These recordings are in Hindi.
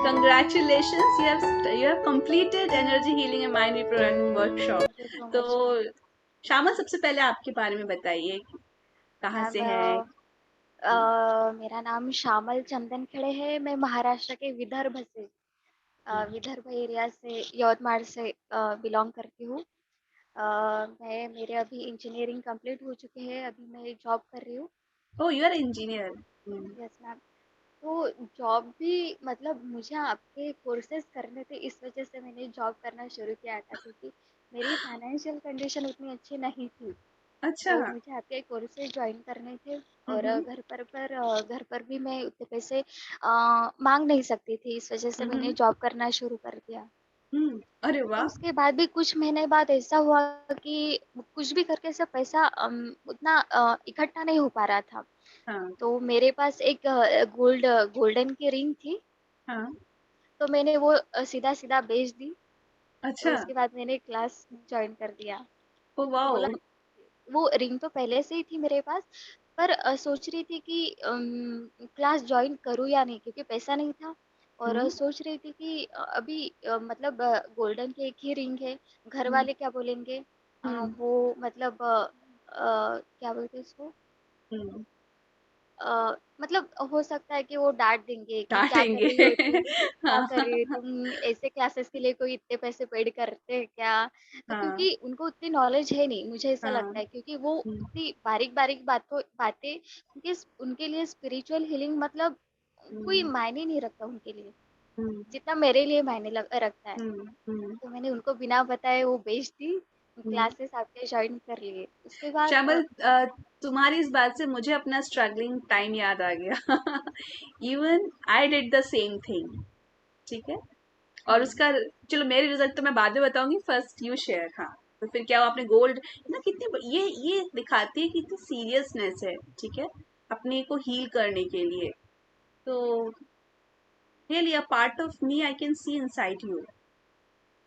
Congratulations, you have completed energy healing and mind reprogramming workshop. Thank you so तो मच मैम। श्यामा, सबसे पहले आपके बारे में बताइए, कहाँ मैम से हैं? मेरा नाम श्यामल चंदन खड़े है। मैं महाराष्ट्र के विदर्भ से विदर्भ एरिया से यवतमाळ से बिलोंग करती हूँ। मैं मेरे अभी इंजीनियरिंग कंप्लीट हो चुके हैं। अभी मैं जॉब कर रही हूँ। Oh, you are engineer. Yes ma'am. तो जॉब भी मतलब मुझे आपके कोर्सेज करने थे, इस वजह से मैंने जॉब करना शुरू किया था, क्योंकि मेरी फाइनेंशियल कंडीशन उतनी अच्छी नहीं थी। अच्छा। तो मुझे आपके कोर्सेज ज्वाइन करने थे। और हम्म। घर पर भी मैं उतने पैसे मांग नहीं सकती थी, इस वजह से मैंने हम्म। जॉब करना शुरू कर दिया। अरे तो वाह। उसके बाद भी कुछ महीने बाद ऐसा हुआ कि कुछ भी करके सब पैसा उतना इकट्ठा नहीं हो पा रहा था। हाँ। तो मेरे पास एक गोल्डन की रिंग थी। हाँ। तो मैंने वो सीधा सीधा बेच दी। अच्छा। और उसके बाद मैंने क्लास ज्वाइन कर दिया। ओ तो बोला, वाह। वो रिंग तो पहले से ही थी मेरे पास, पर सोच रही थी कि क्लास ज्वाइन करूँ या नहीं, क्योंकि पैसा नहीं था। और हम्म। सोच रही थी कि अभी मतलब गोल्डन की एक ही रिंग है, घर हम्म। वाले क्या बोलेंगे। हम्म। वो मतलब क्या बोलते हैं उसको, हम्म। मतलब हो सकता है कि वो डाँट देंगे कि क्या कर डांटेंगे। रही हो तुम? क्या हाँ। कर रही हो तुम? ऐसे क्लासेस के लिए कोई इतने पैसे पेड करते हैं क्या? तो हाँ। क्योंकि उनको उतनी नॉलेज है नहीं, मुझे ऐसा हाँ। लगता है, क्योंकि वो हम्म। इतनी बारीक-बारीक बातें, क्योंकि उनके लिए स्पिरिचुअल हीलिंग मतलब कोई हम्म। मायने नहीं रखता उनके लिए, हम्म। जितना मेरे लिए मायने रखता है। हम्म। हम्म। तो मैंने उनको बिना बताए वो बेच दी, हम्म। क्लासेस आपके ज्वाइन कर लिए। उसके बाद श्यामल, तुम्हारी इस बात से मुझे अपना स्ट्रगलिंग टाइम याद आ गया। Even I did the same thing. ठीक है। और हुँ, उसका, चलो मेरे रिजल्ट तो मैं बाद में बताऊंगी, फर्स्ट यू शेयर। हाँ। तो फिर क्या हुआ, आपने गोल्ड ना, कितनी ये दिखाती है कि कितनी सीरियसनेस है। ठीक है। अपने को हील करने के लिए। तो really a part of me I can see inside you,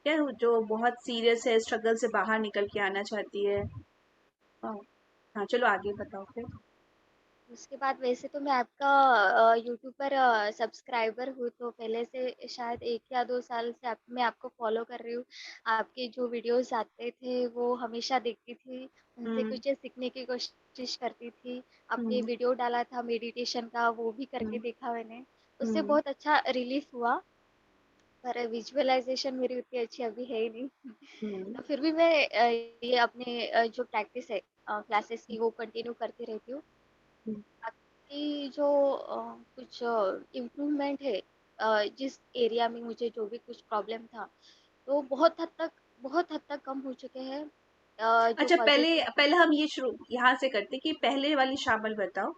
क्या जो बहुत सीरियस है, स्ट्रगल से बाहर निकल के आना चाहती है। हाँ। हाँ, चलो आगे बताओ फिर। उसके बाद वैसे तो मैं आपका यूट्यूब पर सब्सक्राइबर हूँ, तो पहले से शायद 1 या 2 साल से मैं आपको फ़ॉलो कर रही हूँ। आपके जो वीडियोज़ आते थे वो हमेशा देखती थी, उनसे हम्म। कुछ सीखने की कोशिश करती थी। आपने हम्म। वीडियो डाला था मेडिटेशन का, वो भी करके हम्म। देखा मैंने। उससे हम्म। बहुत अच्छा रिलीफ़ हुआ, पर विजुअलाइज़ेशन मेरी उतनी अच्छी अभी है ही नहीं। हम्म। तो फिर भी मैं ये अपने जो प्रैक्टिस है क्लासेस की, वो कंटिन्यू करती रहती हूँ। हम्म। आपकी जो कुछ इम्प्रूवमेंट है, जिस एरिया में मुझे जो भी कुछ प्रॉब्लम था, तो बहुत हद तक कम हो चुके हैं। जो अच्छा, पहले पॉजिटिव। पहले हम ये शुरू यहाँ से करते कि पहले वाली शामिल बताओ,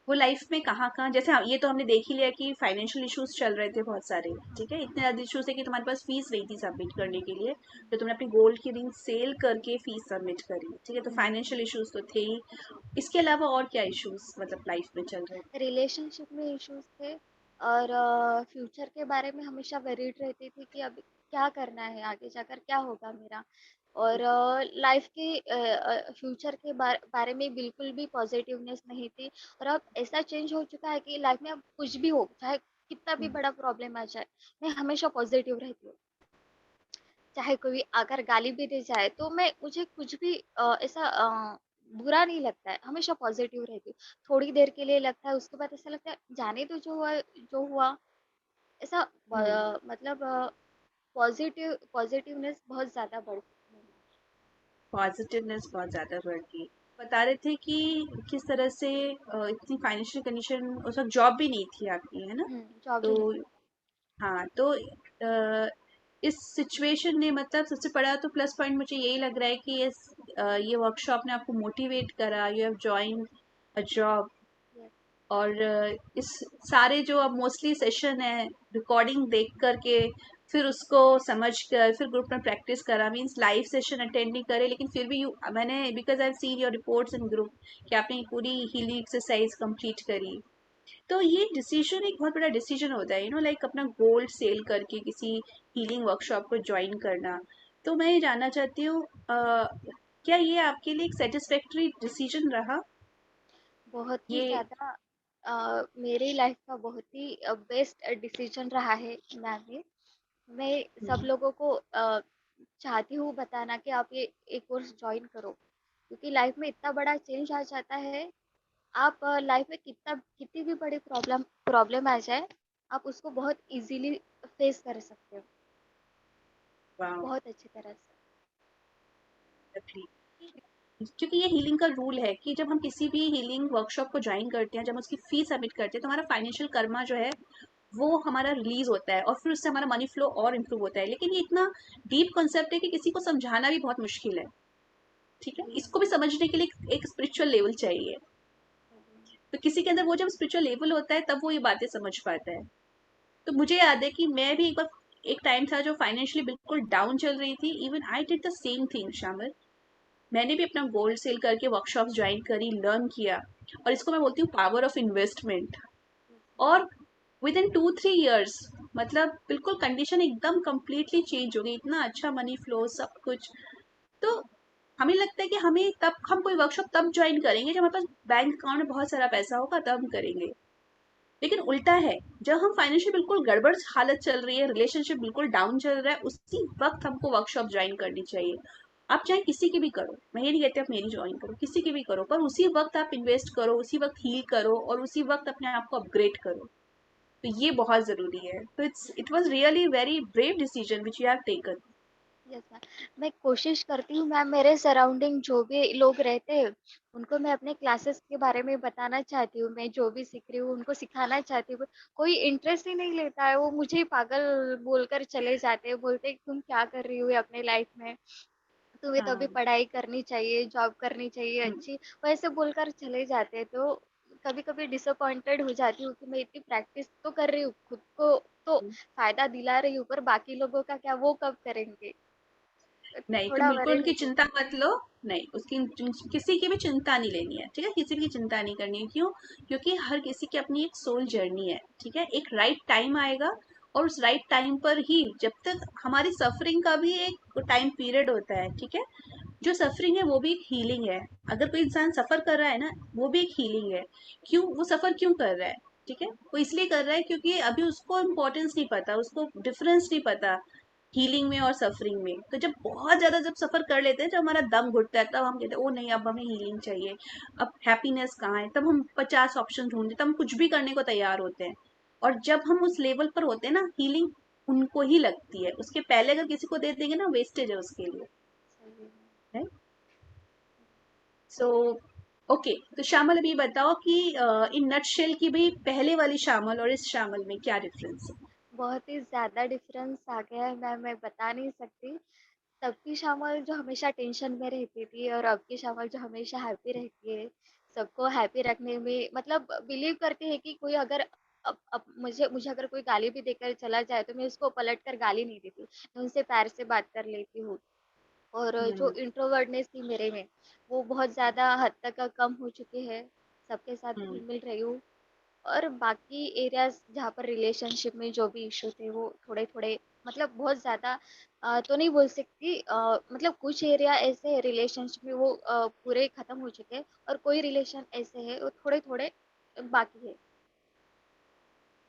वो लाइफ में कहाँ कहाँ, जैसे ये तो हमने देख ही लिया कि फाइनेंशियल इश्यूज चल रहे थे बहुत सारे। ठीक है, इतने ज्यादा इश्यूज थे कि तुम्हारे पास फीस नहीं थी सबमिट करने के लिए, तो तुमने अपनी गोल्ड की रिंग सेल करके फीस सबमिट करी। ठीक है, तो फाइनेंशियल इश्यूज तो थे ही। इसके अलावा और क्या इश्यूज मतलब लाइफ में चल रहे थे? रिलेशनशिप में इश्यूज थे। और फ्यूचर के बारे में हमेशा वरीड रहती थी कि अब क्या करना है, आगे जाकर क्या होगा मेरा। और लाइफ के फ्यूचर के बारे में बिल्कुल भी पॉजिटिवनेस नहीं थी। और अब ऐसा चेंज हो चुका है कि लाइफ में अब कुछ भी हो, चाहे कितना भी बड़ा प्रॉब्लम आ जाए, मैं हमेशा पॉजिटिव रहती हूँ। चाहे कोई आकर गाली भी दे जाए, तो मैं मुझे कुछ भी ऐसा बुरा नहीं लगता है, हमेशा पॉजिटिव रहती हूँ। थोड़ी देर के लिए लगता है, उसके बाद ऐसा लगता है जाने दो, जो हुआ। ऐसा हम्म। मतलब पॉजिटिवनेस बहुत ज़्यादा बढ़ चुकी है। पॉजिटिवनेस बहुत ज्यादा बढ़ गई। बता रहे थे कि किस तरह से इतनी फाइनेंशियल कंडीशन, उस वक्त जॉब भी नहीं थी आपकी, है ना? जॉब तो भी नहीं। हाँ, तो इस सिचुएशन ने मतलब सबसे बड़ा तो प्लस पॉइंट मुझे यही लग रहा है कि ये वर्कशॉप ने आपको मोटिवेट करा, you have join a job. Yes. और इस सारे जो अब मोस्टली सेशन है, रिकॉर्डिंग देख करके फिर उसको समझ कर फिर ग्रुप में प्रैक्टिस करा, मीन्स लाइव सेशन अटेंड नहीं करे, लेकिन फिर भी मैंने, because I seen your reports in group कि आपने पूरी हीलिंग एक्सरसाइज कंप्लीट करी। तो ये डिसीजन एक बहुत बड़ा डिसीजन होता है, लाइक अपना गोल्ड सेल करके किसी हीलिंग वर्कशॉप को ज्वाइन करना। तो मैं ये जानना चाहती हूँ, क्या ये आपके लिए एक सेटिस्फैक्ट्री डिसीजन रहा? बहुत ही ये। ज़्यादा। मेरी लाइफ का बहुत ही बेस्ट डिसीजन रहा है मैम ये। मैं सब हम्म, लोगों को चाहती हूँ बताना कि आप ये एक कोर्स ज्वाइन करो, क्योंकि लाइफ में इतना बड़ा चेंज आ जाता है। आप लाइफ में कितनी भी बड़ी प्रॉब्लम प्रॉब्लम आ जाए, आप उसको बहुत इजीली फेस कर सकते हो, वाह, बहुत अच्छी तरह से। agree। क्योंकि ये हीलिंग का रूल है कि जब हम किसी भी हीलिंग वर्कशॉप को ज्वाइन करते हैं, जब हम उसकी फीस सबमिट करते हैं, तो हमारा फाइनेंशियल कर्मा जो है वो हमारा रिलीज होता है और फिर उससे हमारा मनी फ्लो और इम्प्रूव होता है। लेकिन ये इतना डीप कॉन्सेप्ट है कि किसी को समझाना भी बहुत मुश्किल है। ठीक है, जी, इसको भी समझने के लिए एक स्पिरिचुअल लेवल चाहिए। जी, तो किसी के अंदर वो जब स्पिरिचुअल लेवल होता है तब वो ये बातें समझ पाता है। तो मुझे याद है कि मैं भी एक बार, एक टाइम था जो फाइनेंशियली बिल्कुल डाउन चल रही थी, even I did the same thing शामिल। मैंने भी अपना गोल्ड सेल करके वर्कशॉप ज्वाइन करी, लर्न किया, और इसको मैं बोलती हूँ पावर ऑफ इन्वेस्टमेंट। जी, और विद इन 2-3 years, मतलब बिल्कुल कंडीशन एकदम कंप्लीटली चेंज हो गई, इतना अच्छा मनी फ्लो सब कुछ। तो हमें लगता है कि हमें तब, हम कोई वर्कशॉप तब ज्वाइन करेंगे जब हमारे पास बैंक अकाउंट में बहुत सारा पैसा होगा, तब हम करेंगे। लेकिन उल्टा है, जब हम फाइनेंशियल बिल्कुल गड़बड़ हालत चल रही है, रिलेशनशिप बिल्कुल डाउन चल रहा है, उसी वक्त हमको वर्कशॉप ज्वाइन करनी चाहिए। आप चाहे किसी की भी करो, मैं ये नहीं कहती आप मेरी ज्वाइन करो, किसी की भी करो, पर उसी वक्त आप इन्वेस्ट करो, उसी वक्त हील करो और उसी वक्त अपने आप को अपग्रेड करो। तो ये बहुत जरूरी है। तो it was really very brave decision which you have taken. Yes ma'am. मैं कोशिश करती हूँ मैम, मेरे सराउंडिंग जो भी लोग रहते हैं उनको मैं अपने क्लासेस के बारे में बताना चाहती हूँ, मैं जो भी सीख रही हूँ उनको सिखाना चाहती हूँ। कोई इंटरेस्ट ही नहीं लेता है, वो मुझे ही पागल बोलकर चले जाते हैं, बोलते हैं तुम क्या कर रही हो अपने लाइफ में, तुम्हें तो अभी हाँ। पढ़ाई करनी चाहिए, जॉब करनी चाहिए हम्म, अच्छी, वैसे बोलकर चले जाते हैं। तो कभी कभी डिसअपॉइंटेड हो जाती हूँ कि मैं इतनी प्रैक्टिस तो कर रही हूँ, खुद को तो हम्म। फायदा दिला रही हूँ, पर बाकी लोगों का क्या, वो कब करेंगे? नहीं, तुम थोड़ा बिल्कुल वरी उनकी होते हैं। चिंता मत लो। नहीं, उसकी किसी की भी चिंता नहीं लेनी है, ठीक है, किसी की चिंता नहीं करनी है। क्यों? क्योंकि हर किसी की अपनी एक सोल जर्नी है, ठीक है, एक राइट टाइम आएगा। और उस राइट टाइम पर ही, जब तक हमारी सफरिंग का भी एक टाइम पीरियड होता है, ठीक है, जो सफरिंग है वो भी एक हीलिंग है। अगर कोई इंसान सफर कर रहा है ना, वो भी एक हीलिंग है। क्यों वो सफर क्यों कर रहा है? ठीक है, वो इसलिए कर रहा है क्योंकि अभी उसको इम्पोर्टेंस नहीं पता, उसको डिफरेंस नहीं पता हीलिंग में और सफरिंग में। तो जब बहुत ज्यादा जब सफर कर लेते हैं, जब हमारा दम घुटता है, तब हम कहते हैं ओ नहीं, अब हमें हीलिंग चाहिए, अब हैप्पीनेस कहाँ है, तब हम 50 ऑप्शन ढूंढते, तब हम कुछ भी करने को तैयार होते हैं। और जब हम उस लेवल पर होते हैं ना, हीलिंग उनको ही लगती है, उसके पहले अगर किसी को दे देंगे ना, वेस्टेज है उसके लिए। सही है। सो ओके, तो श्यामल अभी बताओ कि इन नटशेल की भाई पहले वाली श्यामल और इस श्यामल में क्या डिफरेंस है? बहुत ही ज़्यादा डिफरेंस आ गया है मैम, मैं बता नहीं सकती। तब की शामल जो हमेशा टेंशन में रहती थी और अब की शामल जो हमेशा हैप्पी रहती है, सबको हैप्पी रखने में, मतलब बिलीव करती है कि कोई अगर अब मुझे मुझे अगर कोई गाली भी देकर चला जाए तो मैं उसको पलट कर गाली नहीं देती, मैं उनसे प्यार से बात कर लेती हूँ। और जो हम्म। इंट्रोवर्टनेस थी मेरे में, वो बहुत ज़्यादा हद तक कम हो चुकी है। सबके साथ हम्म। घुल मिल रही हूँ। और बाकी एरियाज जहाँ पर रिलेशनशिप में जो भी इशू थे वो थोड़े थोड़े, मतलब बहुत ज़्यादा तो नहीं बोल सकती, मतलब कुछ एरिया ऐसे है रिलेशनशिप में वो पूरे खत्म हो चुके हैं, और कोई रिलेशन ऐसे है वो थोड़े थोड़े बाकी है।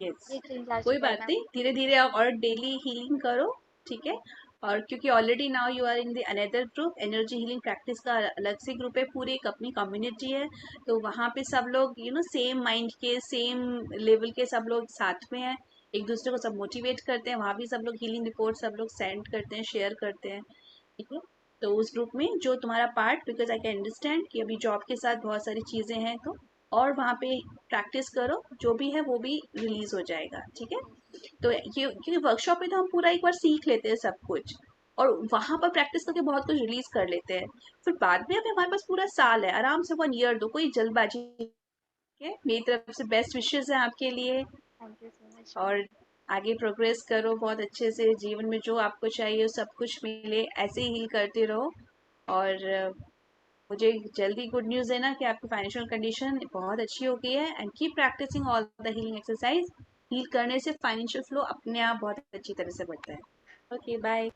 यस, ये चेंज आ कोई चुका है बात मैम। नहीं, धीरे धीरे आप और डेली हीलिंग करो, ठीक है। और क्योंकि already now you are in the another group, energy healing practice का अलग से ग्रुप है, पूरी एक अपनी कम्युनिटी है। तो वहाँ पे सब लोग सेम माइंड के, सेम लेवल के सब लोग साथ में हैं, एक दूसरे को सब मोटिवेट करते हैं, वहाँ भी सब लोग हीलिंग रिपोर्ट सब लोग सेंड करते हैं, शेयर करते हैं, ठीक है। तो उस ग्रुप में जो तुम्हारा part, because I can understand कि अभी जॉब के साथ बहुत सारी चीज़ें हैं, तो और वहाँ पे प्रैक्टिस करो, जो भी है वो भी रिलीज हो जाएगा, ठीक है। Yes ma'am. तो ये क्योंकि वर्कशॉप में तो हम पूरा एक बार सीख लेते हैं सब कुछ, और वहां पर प्रैक्टिस करके बहुत कुछ रिलीज कर लेते हैं। फिर बाद में अभी हमारे पास पूरा साल है, आराम से 1 ईयर दो, कोई जल्दबाजी नहीं है। मेरी तरफ से बेस्ट विशेष है आपके लिए। Thank you so much ma'am. और आगे प्रोग्रेस करो बहुत अच्छे से, जीवन में जो आपको चाहिए वो सब कुछ मिले, ऐसे ही हील करते रहो। और मुझे जल्दी गुड न्यूज़ है ना कि आपकी फाइनेंशियल कंडीशन बहुत अच्छी हो गई है, and keep practicing all the healing exercise. Heal करने से फाइनेंशियल फ्लो अपने आप बहुत अच्छी तरह से बढ़ता है। Okay, bye.